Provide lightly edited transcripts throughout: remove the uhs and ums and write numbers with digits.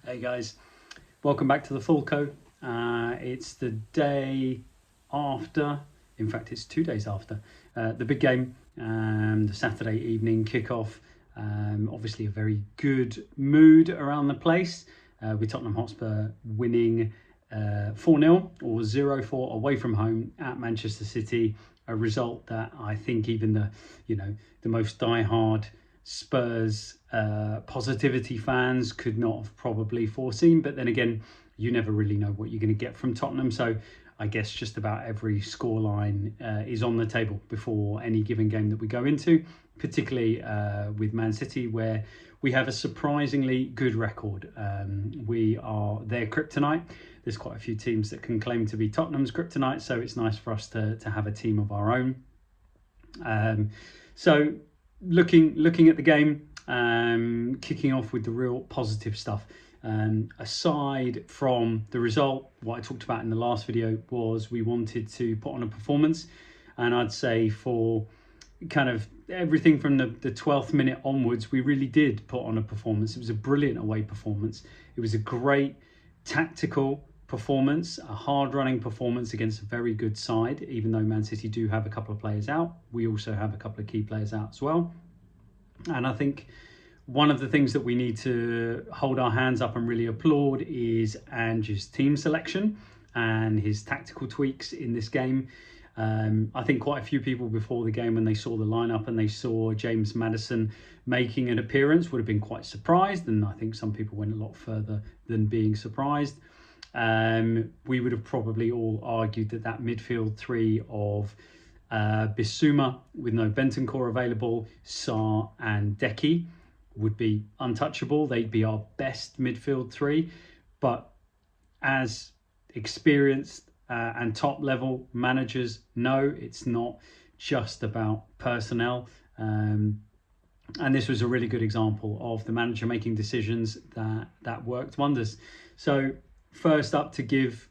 Hey guys, welcome back to the Fulco. It's the day after, in fact it's 2 days after, the big game, the Saturday evening kickoff. Obviously a very good mood around the place, with Tottenham Hotspur winning 4-0 or 0-4 away from home at Manchester City, a result that I think even the most diehard Spurs positivity fans could not have probably foreseen. But then again, you never really know what you're going to get from Tottenham. So I guess just about every scoreline is on the table before any given game that we go into, particularly with Man City, where we have a surprisingly good record. We are their kryptonite. There's quite a few teams that can claim to be Tottenham's kryptonite, so it's nice for us to have a team of our own. So looking at the game, kicking off with the real positive stuff. Aside from the result, what I talked about in the last video was we wanted to put on a performance, and I'd say for kind of everything from the 12th minute onwards, we really did put on a performance. It was a brilliant away performance. It was a great tactical performance, a hard running performance against a very good side. Even though Man City do have a couple of players out, we also have a couple of key players out as well. And I think one of the things that we need to hold our hands up and really applaud is Ange's team selection and his tactical tweaks in this game. I think quite a few people before the game, when they saw the lineup and they saw James Maddison making an appearance, would have been quite surprised. And I think some people went a lot further than being surprised. We would have probably all argued that midfield three of Bissouma with no Bentancur available, Sarr and Dekihad would be untouchable. They'd be our best midfield three. But as experienced and top level managers know, it's not just about personnel. And this was a really good example of the manager making decisions that worked wonders. So first up, to give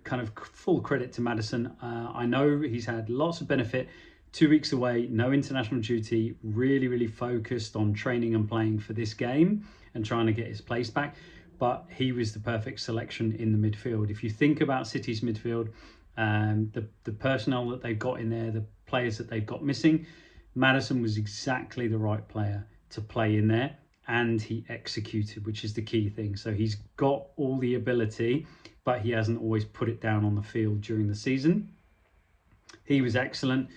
kind of full credit to Maddison. I know he's had lots of benefit. 2 weeks away, no international duty, really focused on training and playing for this game and trying to get his place back. But he was the perfect selection in the midfield. If you think about City's midfield, the personnel that they've got in there, the players that they've got missing, Maddison was exactly the right player to play in there, and he executed, which is the key thing. So he's got all the ability, but he hasn't always put it down on the field during the season. He was excellent.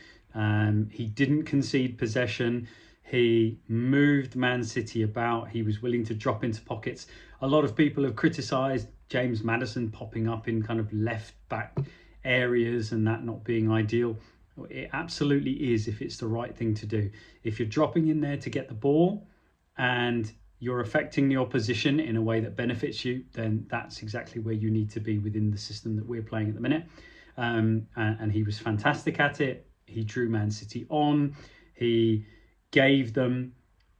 He didn't concede possession. He moved Man City about. He was willing to drop into pockets. A lot of people have criticised James Maddison popping up in kind of left back areas and that not being ideal. It absolutely is if it's the right thing to do. If you're dropping in there to get the ball and you're affecting the opposition in a way that benefits you, then that's exactly where you need to be within the system that we're playing at the minute. And he was fantastic at it. He drew Man City on. He gave them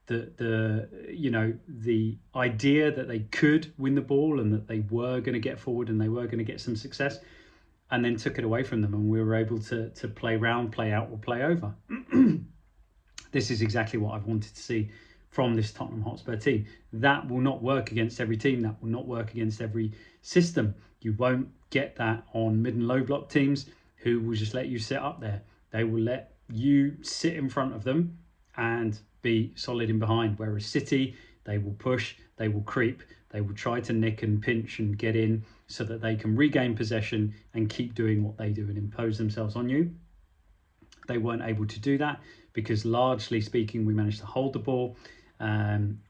the idea that they could win the ball and that they were going to get forward and they were going to get some success, and then took it away from them, and we were able to play round, play out, or play over. This is exactly what I've wanted to see from this Tottenham Hotspur team. That will not work against every team. That will not work against every system. You won't get that on mid and low block teams who will just let you sit up there. They will let you sit in front of them and be solid in behind. Whereas City, they will push, they will creep, they will try to nick and pinch and get in so that they can regain possession and keep doing what they do and impose themselves on you. They weren't able to do that because, largely speaking, we managed to hold the ball,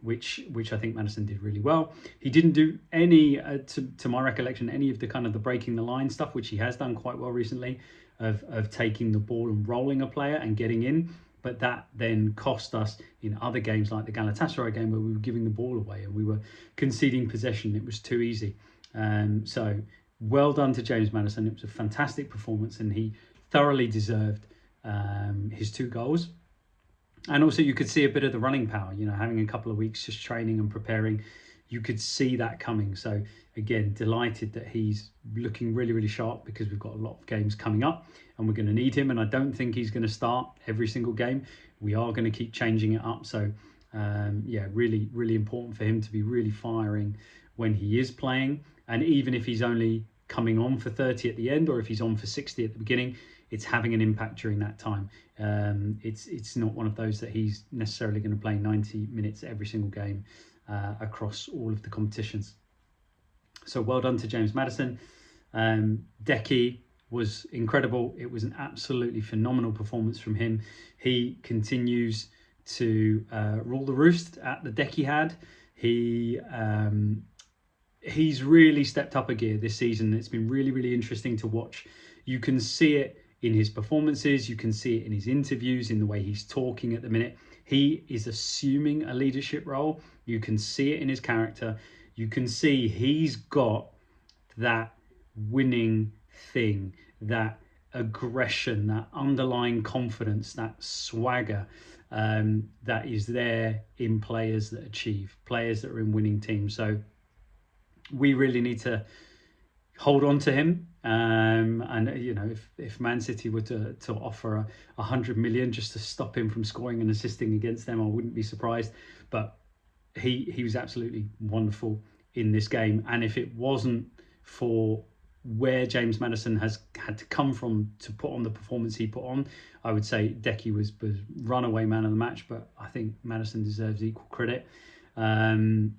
which I think Maddison did really well. He didn't do any, to my recollection, any of the kind of the breaking the line stuff, which he has done quite well recently, of taking the ball and rolling a player and getting in. But that then cost us in other games like the Galatasaray game, where we were giving the ball away and we were conceding possession. It was too easy. So well done to James Maddison. It was a fantastic performance and he thoroughly deserved his 2 goals. And also you could see a bit of the running power, having a couple of weeks just training and preparing, you could see that coming. So again, delighted that he's looking really sharp, because we've got a lot of games coming up and we're going to need him. And I don't think he's going to start every single game. We are going to keep changing it up. So really important for him to be really firing when he is playing. And even if he's only coming on for 30 at the end, or if he's on for 60 at the beginning, it's having an impact during that time. It's not one of those that he's necessarily going to play 90 minutes every single game across all of the competitions. So well done to James Maddison. Deki was incredible. It was an absolutely phenomenal performance from him. He continues to rule the roost at the Dekihad. He's really stepped up a gear this season. It's been really, really interesting to watch. You can see it in his performances. You can see it in his interviews, in the way he's talking at the minute. He is assuming a leadership role. You can see it in his character. You can see he's got that winning thing, that aggression, that underlying confidence, that swagger that is there in players that achieve, players that are in winning teams. So we really need to hold on to him. And you know, if Man City were to offer 100 million just to stop him from scoring and assisting against them, I wouldn't be surprised. But he was absolutely wonderful in this game. And if it wasn't for where James Maddison has had to come from to put on the performance he put on, I would say Deki was runaway man of the match, but I think Maddison deserves equal credit. And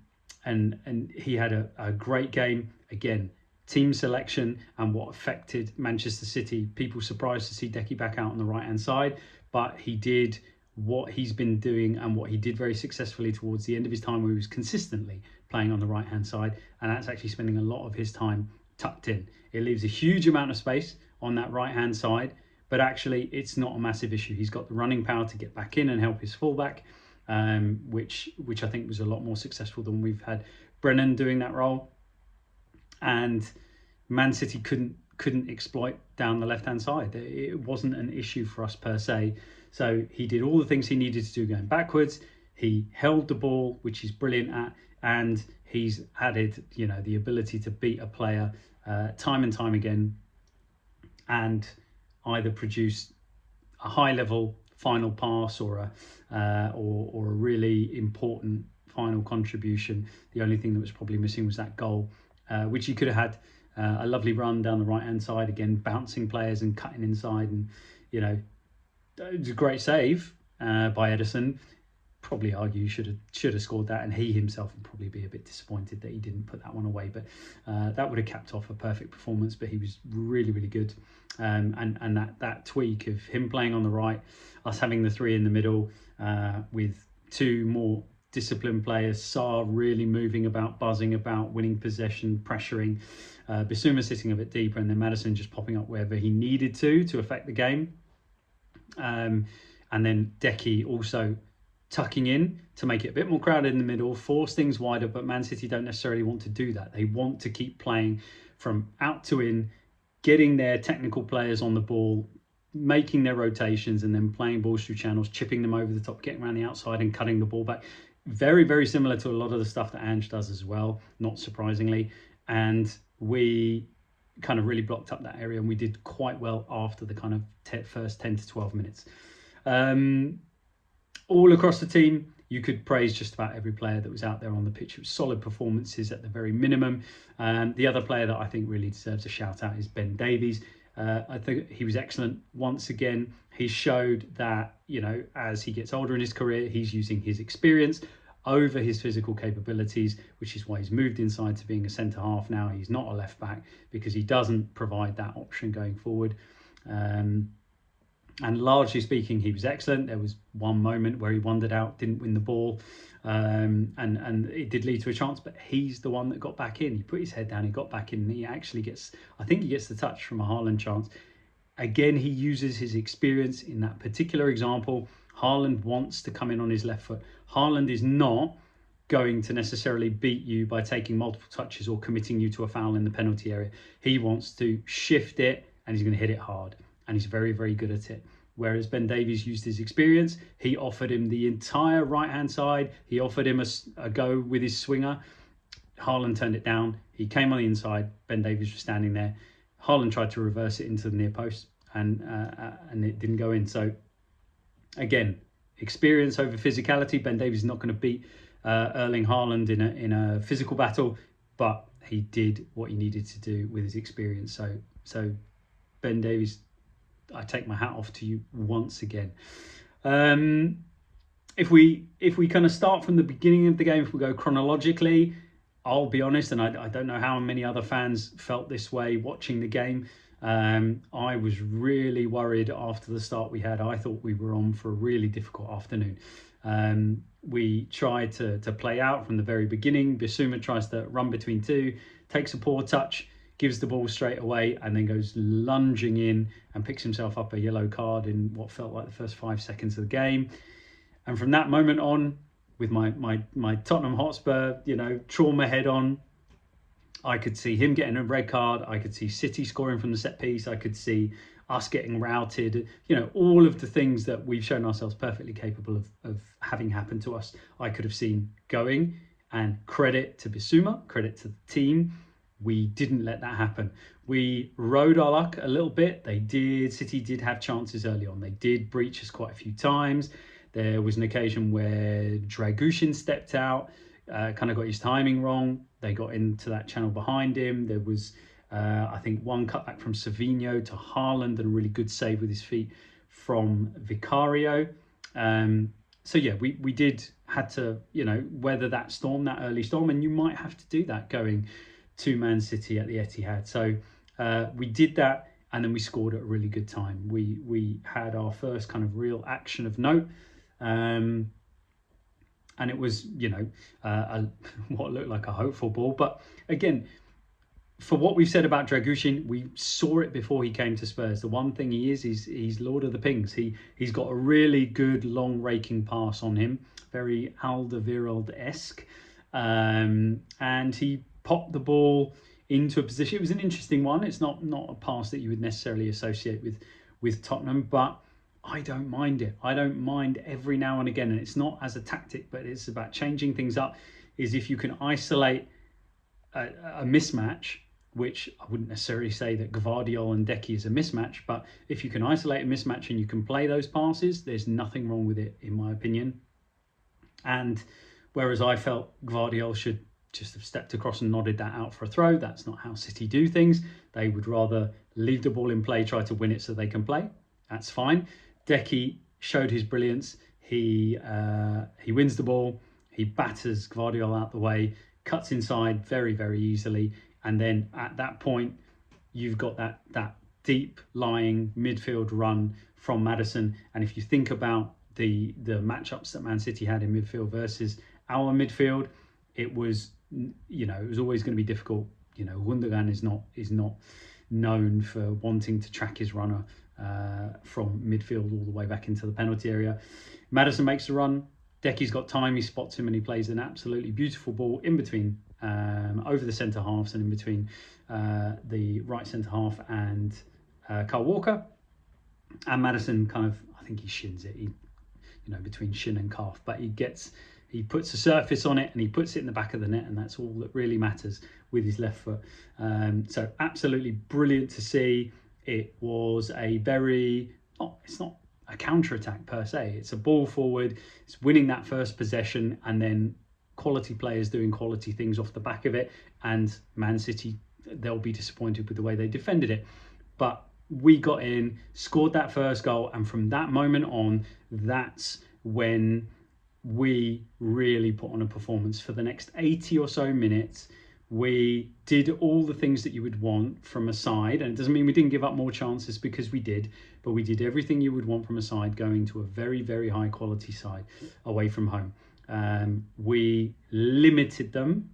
he had a great game. Again, team selection and what affected Manchester City. People surprised to see Deki back out on the right hand side, but he did what he's been doing and what he did very successfully towards the end of his time, where he was consistently playing on the right hand side, and that's actually spending a lot of his time tucked in. It leaves a huge amount of space on that right hand side, but actually it's not a massive issue. He's got the running power to get back in and help his fullback, which I think was a lot more successful than we've had Brennan doing that role. And Man City couldn't exploit down the left hand side. It wasn't an issue for us per se. So he did all the things he needed to do going backwards. He held the ball, which he's brilliant at, and he's added, you know, the ability to beat a player time and time again, and either produce a high level final pass or a really important final contribution. The only thing that was probably missing was that goal, which he could have had. A lovely run down the right hand side, again bouncing players and cutting inside, and you know, it was a great save by Ederson. Probably argue should have scored that, and he himself would probably be a bit disappointed that he didn't put that one away. But that would have capped off a perfect performance. But he was really, really good, and that tweak of him playing on the right, us having the three in the middle with two more disciplined players, Sarr really moving about, buzzing about, winning possession, pressuring, Bissouma sitting a bit deeper, and then Maddison just popping up wherever he needed to affect the game. And then Deki also tucking in to make it a bit more crowded in the middle, force things wider, but Man City don't necessarily want to do that. They want to keep playing from out to in, getting their technical players on the ball, making their rotations, and then playing balls through channels, chipping them over the top, getting around the outside and cutting the ball back. Very, very similar to a lot of the stuff that Ange does as well, not surprisingly. And we kind of really blocked up that area, and we did quite well after the kind of first 10 to 12 minutes. All across the team, you could praise just about every player that was out there on the pitch. It was solid performances at the very minimum. The other player that I think really deserves a shout out is Ben Davies. I think he was excellent once again. He showed that, you know, as he gets older in his career, he's using his experience over his physical capabilities, which is why he's moved inside to being a centre half now. He's not a left back because he doesn't provide that option going forward. And largely speaking, he was excellent. There was one moment where he wandered out, didn't win the ball, and it did lead to a chance, but he's the one that got back in. He put his head down, he got back in, and he actually gets, I think he gets the touch from a Haaland chance. Again, he uses his experience in that particular example. Haaland wants to come in on his left foot. Haaland is not going to necessarily beat you by taking multiple touches or committing you to a foul in the penalty area. He wants to shift it, and he's going to hit it hard. And he's very, very good at it. Whereas Ben Davies used his experience. He offered him the entire right-hand side. He offered him a go with his swinger. Haaland turned it down. He came on the inside. Ben Davies was standing there. Haaland tried to reverse it into the near post, and it didn't go in. So, again, experience over physicality. Ben Davies is not going to beat Erling Haaland in a physical battle. but he did what he needed to do with his experience. So Ben Davies, I take my hat off to you once again. If we kind of start from the beginning of the game, if we go chronologically, I'll be honest, and I don't know how many other fans felt this way watching the game. I was really worried after the start we had. I thought we were on for a really difficult afternoon. We tried to play out from the very beginning. Bissouma tries to run between two, takes a poor touch, gives the ball straight away, and then goes lunging in and picks himself up a yellow card in what felt like the first 5 seconds of the game. And from that moment on, with my Tottenham Hotspur, trauma head on, I could see him getting a red card. I could see City scoring from the set piece. I could see us getting routed. All of the things that we've shown ourselves perfectly capable of having happen to us, I could have seen going. And credit to Bissouma, credit to the team. We didn't let that happen. We rode our luck a little bit. City did have chances early on. They did breach us quite a few times. There was an occasion where Dragushin stepped out, kind of got his timing wrong. They got into that channel behind him. There was, I think, one cutback from Savinho to Haaland and a really good save with his feet from Vicario. So yeah, we did had to, weather that storm, that early storm, and you might have to do that going to Man City at the Etihad. So we did that, and then we scored at a really good time. We had our first kind of real action of note. And it was, what looked like a hopeful ball. But again, for what we've said about Dragushin, we saw it before he came to Spurs. The one thing he is he's Lord of the Pings. He's got a really good long raking pass on him, very Alderweireld-esque. And he popped the ball into a position. It was an interesting one. It's not a pass that you would necessarily associate with Tottenham, but I don't mind it. I don't mind every now and again, and it's not as a tactic, but it's about changing things up, is if you can isolate a mismatch, which I wouldn't necessarily say that Gvardiol and Dekihad is a mismatch, but if you can isolate a mismatch and you can play those passes, there's nothing wrong with it, in my opinion. And whereas I felt Gvardiol should just have stepped across and nodded that out for a throw, that's not how City do things. They would rather leave the ball in play, try to win it so they can play. That's fine. Dekihad showed his brilliance. He wins the ball. He batters Gvardiol out the way, cuts inside very, very easily. And then at that point, you've got that deep lying midfield run from Maddison. And if you think about the matchups that Man City had in midfield versus our midfield, it was always going to be difficult. Gundogan is not known for wanting to track his runner from midfield all the way back into the penalty area. Maddison makes the run. Dekihad's got time. He spots him and he plays an absolutely beautiful ball in between, over the centre halves and in between the right centre half and Kyle Walker. And Maddison I think he shins it. Between shin and calf, but he puts a surface on it and he puts it in the back of the net, and that's all that really matters with his left foot. So absolutely brilliant to see. It was it's not a counter-attack per se. It's a ball forward. It's winning that first possession and then quality players doing quality things off the back of it. And Man City, they'll be disappointed with the way they defended it. But we got in, scored that first goal, and from that moment on, that's when we really put on a performance. For the next 80 or so minutes, we did all the things that you would want from a side, and it doesn't mean we didn't give up more chances, because we did, but we did everything you would want from a side going to a very, very high quality side away from home. We limited them,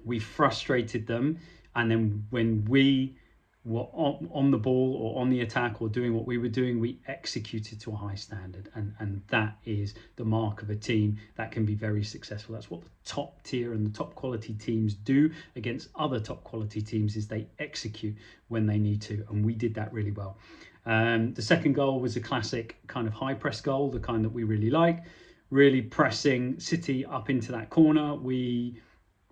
we frustrated them, and then when we were on the ball or on the attack or doing what we were doing, we executed to a high standard, and that is the mark of a team that can be very successful. That's what the top tier and the top quality teams do against other top quality teams, is they execute when they need to, and we did that really well. The second goal was a classic kind of high press goal, the kind that we really like, really pressing City up into that corner. We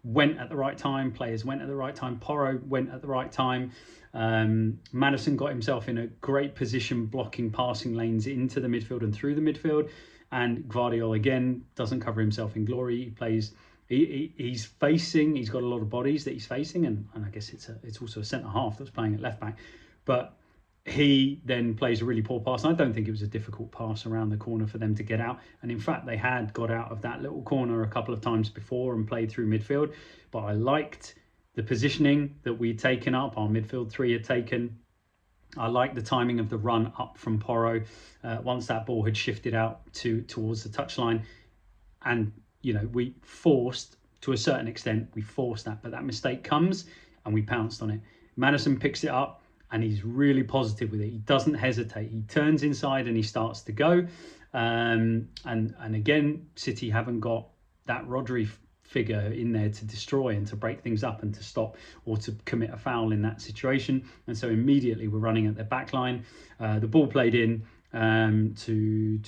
went at the right time, players went at the right time, Porro went at the right time. Maddison got himself in a great position, blocking passing lanes into the midfield and through the midfield, and Gvardiol again doesn't cover himself in glory. He plays he's got a lot of bodies that he's facing, and I guess it's also a centre half that's playing at left back, but he then plays a really poor pass. And I don't think it was a difficult pass around the corner for them to get out. And in fact, they had got out of that little corner a couple of times before and played through midfield. But I liked the positioning that we'd taken up, our midfield three had taken. I liked the timing of the run up from Porro once that ball had shifted out towards the touchline. And, you know, we forced, to a certain extent, we forced that. But that mistake comes and we pounced on it. Maddison picks it up. And he's really positive with it. He doesn't hesitate. He turns inside and he starts to go. And again, City haven't got that Rodri figure in there to destroy and to break things up and to stop or to commit a foul in that situation. And so immediately we're running at their back line. The ball played in to